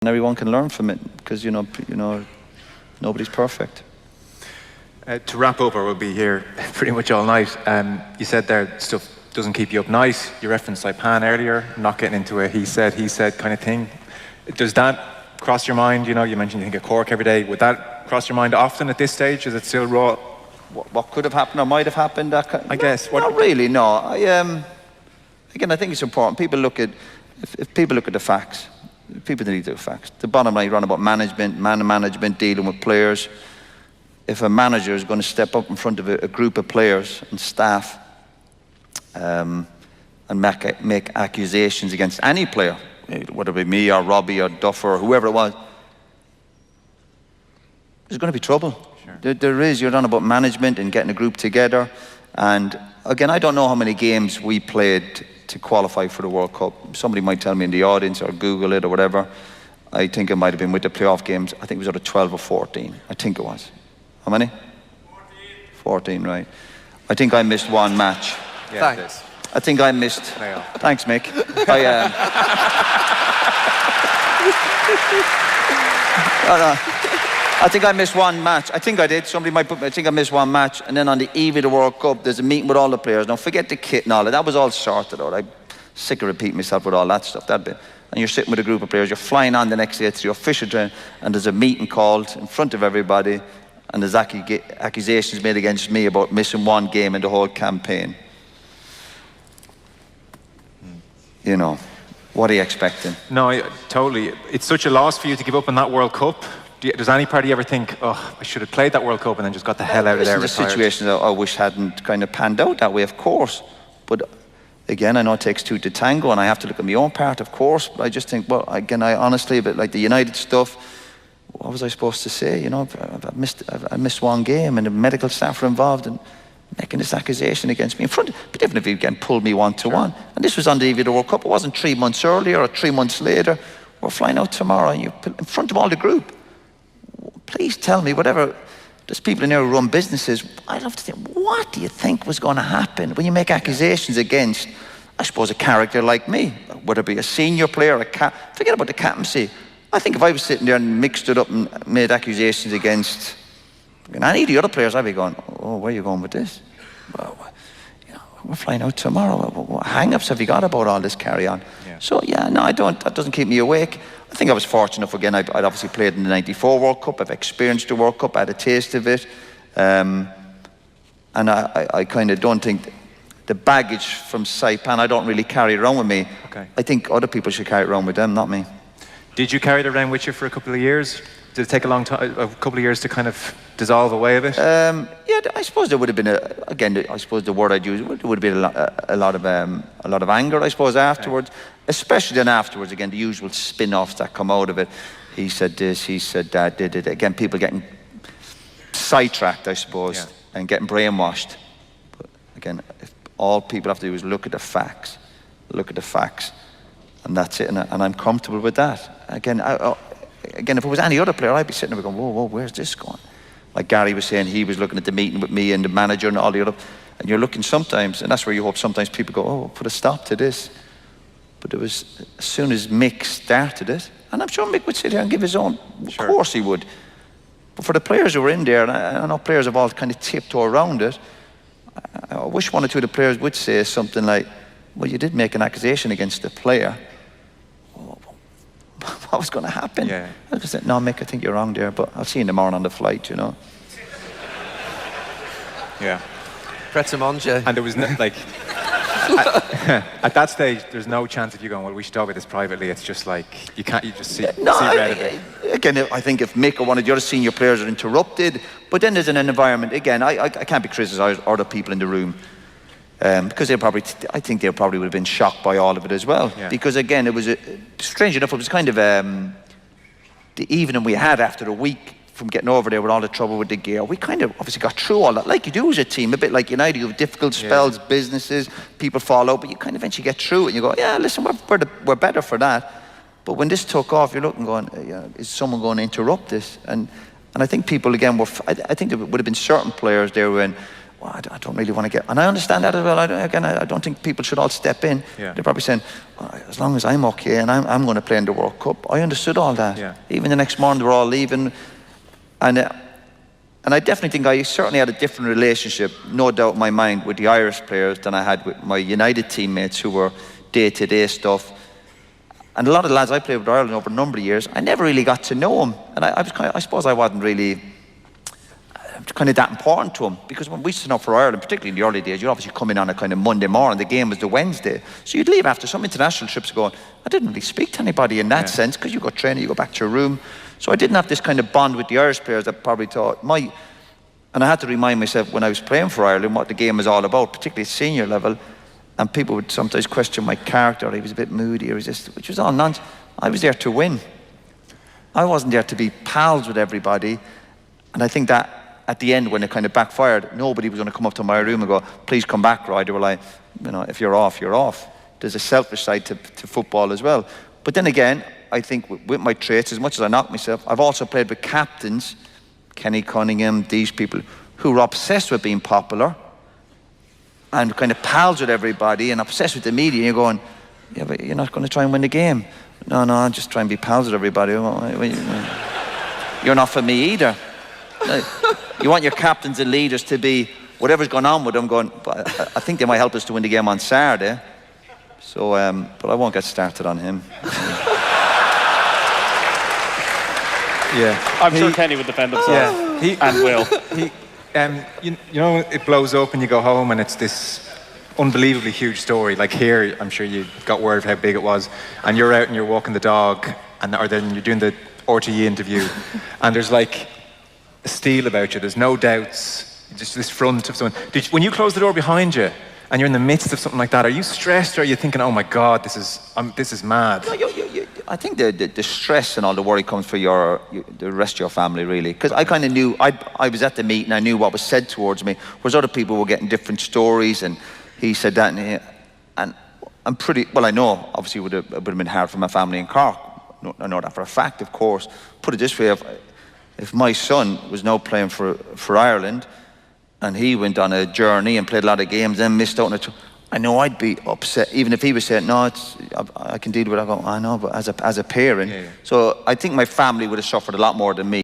And everyone can learn from it, because you know, nobody's perfect. To wrap up, or we'll be here pretty much all night. You said there stuff doesn't keep you up night. You referenced Saipan earlier, not getting into a he said kind of thing. Does that cross your mind? You know, you mentioned you think of Cork every day. Would that cross your mind often at this stage? Is it still raw? What could have happened or might have happened? I guess. Not really, no. Again, I think it's important. People look at, if people look at the facts, people need the facts. The bottom line, you run about management, man management, dealing with players. If a manager is going to step up in front of a group of players and staff and make accusations against any player, whether it be me or Robbie or Duffer or whoever it was, there's going to be trouble. Sure. There is. You're on about management and getting a group together. And again, I don't know how many games we played to qualify for the World Cup. Somebody might tell me in the audience or Google it or whatever. I think it might have been with the playoff games. I think it was out of 12 or 14. I think it was. How many? 14, right. I think I missed one match. Yeah, thanks. I think I missed. Thanks, Mick. I think I missed one match. I think I did. Somebody might put me. I think I missed one match. And then on the eve of the World Cup, there's a meeting with all the players. Now, forget the kit and all that. That was all sorted out. I'm sick of repeating myself with all that stuff. That bit. And you're sitting with a group of players. You're flying on the next day to your official train, and there's a meeting called in front of everybody. And there's accusations made against me about missing one game in the whole campaign. You know, what are you expecting? No, totally. It's such a loss for you to give up on that World Cup. Does any part of you ever think, oh, I should have played that World Cup and then just got the hell out of there? The situations I wish hadn't kind of panned out that way, of course. But again, I know it takes two to tango, and I have to look at my own part, of course. But I just think, well, again, I honestly, but like the United stuff, what was I supposed to say? You know, I missed one game, and the medical staff were involved in making this accusation against me in front of, but even if he again pulled me one-to-one. Sure. And this was on the eve of the World Cup. It wasn't 3 months earlier or 3 months later. We're flying out tomorrow, and you're in front of all the group. Please tell me, whatever, there's people in there who run businesses. I'd love to think, what do you think was going to happen when you make accusations against, I suppose, a character like me, whether it be a senior player, forget about the captaincy. I think if I was sitting there and mixed it up and made accusations against any of the other players, I'd be going, oh, where are you going with this? Well, you know, we're flying out tomorrow. What hang-ups have you got about all this carry-on? Yeah. So, yeah, no, I don't. That doesn't keep me awake. I think I was fortunate enough. Again, I'd obviously played in the '94 World Cup. I've experienced the World Cup. I had a taste of it. And I kind of don't think the baggage from Saipan, I don't really carry it around with me. Okay. I think other people should carry it around with them, not me. Did you carry it around with you for a couple of years? Did it take a long time, a couple of years to kind of dissolve away a bit? Yeah, I suppose there would have been I suppose the word I'd use would have been a lot of anger, I suppose, afterwards. Okay. Especially then afterwards, again, the usual spin-offs that come out of it. He said this, he said that, did it. Again, people getting sidetracked, I suppose, yeah, and getting brainwashed. But again, if all people have to do is look at the facts, and that's it. And I'm comfortable with that. Again, if it was any other player, I'd be sitting there going, whoa, where's this going? Like Gary was saying, he was looking at the meeting with me and the manager and all the other, and you're looking sometimes, and that's where you hope sometimes people go, oh, put a stop to this. But it was, as soon as Mick started it, and I'm sure Mick would sit here and give his own, sure, of course he would. But for the players who were in there, and I know players have all kind of tiptoed around it, I wish one or two of the players would say something like, well, you did make an accusation against the player. What was going to happen? Yeah. I just said, no, Mick, I think you're wrong there, but I'll see you tomorrow on the flight, you know. Yeah. Pretty and there was no, like, at that stage, there's no chance of you going, well, we should talk about this privately. It's just like, you just see red of it. Again, I think if Mick or one of the other senior players are interrupted, but then there's an environment, again, I can't be criticising other people in the room. Because I think they probably would have been shocked by all of it as well. Yeah. Because again, it was, strange enough, it was kind of the evening we had after a week from getting over there with all the trouble with the gear. We kind of obviously got through all that, like you do as a team, a bit like United. You have difficult spells, yeah, businesses, people fall out, but you kind of eventually get through it and you go, yeah, listen, we're better for that. But when this took off, you're looking going, is someone going to interrupt this? And I think people, again, I think there would have been certain players there when, well, I don't really want to get, and I understand that as well. I don't think people should all step in. Yeah. They're probably saying, well, as long as I'm okay and I'm going to play in the World Cup. I understood all that. Yeah. Even the next morning, they were all leaving. And I definitely think I certainly had a different relationship, no doubt in my mind, with the Irish players than I had with my United teammates who were day-to-day stuff. And a lot of the lads I played with Ireland over a number of years, I never really got to know them. And I suppose I wasn't really kind of that important to them. Because when we stood up for Ireland, particularly in the early days, you'd obviously come in on a kind of Monday morning, the game was the Wednesday. So you'd leave after some international trips going, I didn't really speak to anybody in that sense, because you go training, you go back to your room. So I didn't have this kind of bond with the Irish players that probably thought and I had to remind myself when I was playing for Ireland what the game was all about, particularly at senior level. And people would sometimes question my character. He was a bit moody, which was all nonsense. I was there to win. I wasn't there to be pals with everybody. And I think that at the end, when it kind of backfired, nobody was going to come up to my room and go, please come back, Roy. They were like, if you're off, you're off. There's a selfish side to football as well. But then again, I think with my traits, as much as I knock myself, I've also played with captains, Kenny Cunningham, these people, who were obsessed with being popular and kind of pals with everybody and obsessed with the media. And you're going, yeah, but you're not going to try and win the game. No, I'm just trying to be pals with everybody. You're not for me either. You want your captains and leaders to be whatever's going on with them going, but I think they might help us to win the game on Saturday. So, but I won't get started on him. Yeah, I'm sure Kenny would defend himself. Yeah, and will. You know, it blows up and you go home and it's this unbelievably huge story. Like here, I'm sure you got word of how big it was, and you're out and you're walking the dog, or then you're doing the RTE interview, and there's like a steel about you. There's no doubts. Just this front of someone. When you close the door behind you and you're in the midst of something like that, are you stressed or are you thinking, oh my God, this is mad? No, I think the stress and all the worry comes for the rest of your family, really. Because I kind of knew, I was at the meeting, I knew what was said towards me, whereas other people were getting different stories, and he said that, and I'm pretty, well, I know, obviously it would have been hard for my family in Cork. I know that for a fact, of course. Put it this way, if my son was now playing for Ireland, and he went on a journey and played a lot of games, then missed out on it, I know I'd be upset, even if he was saying, no, I can deal with it. I go, I know, but as a parent. Yeah. So I think my family would have suffered a lot more than me.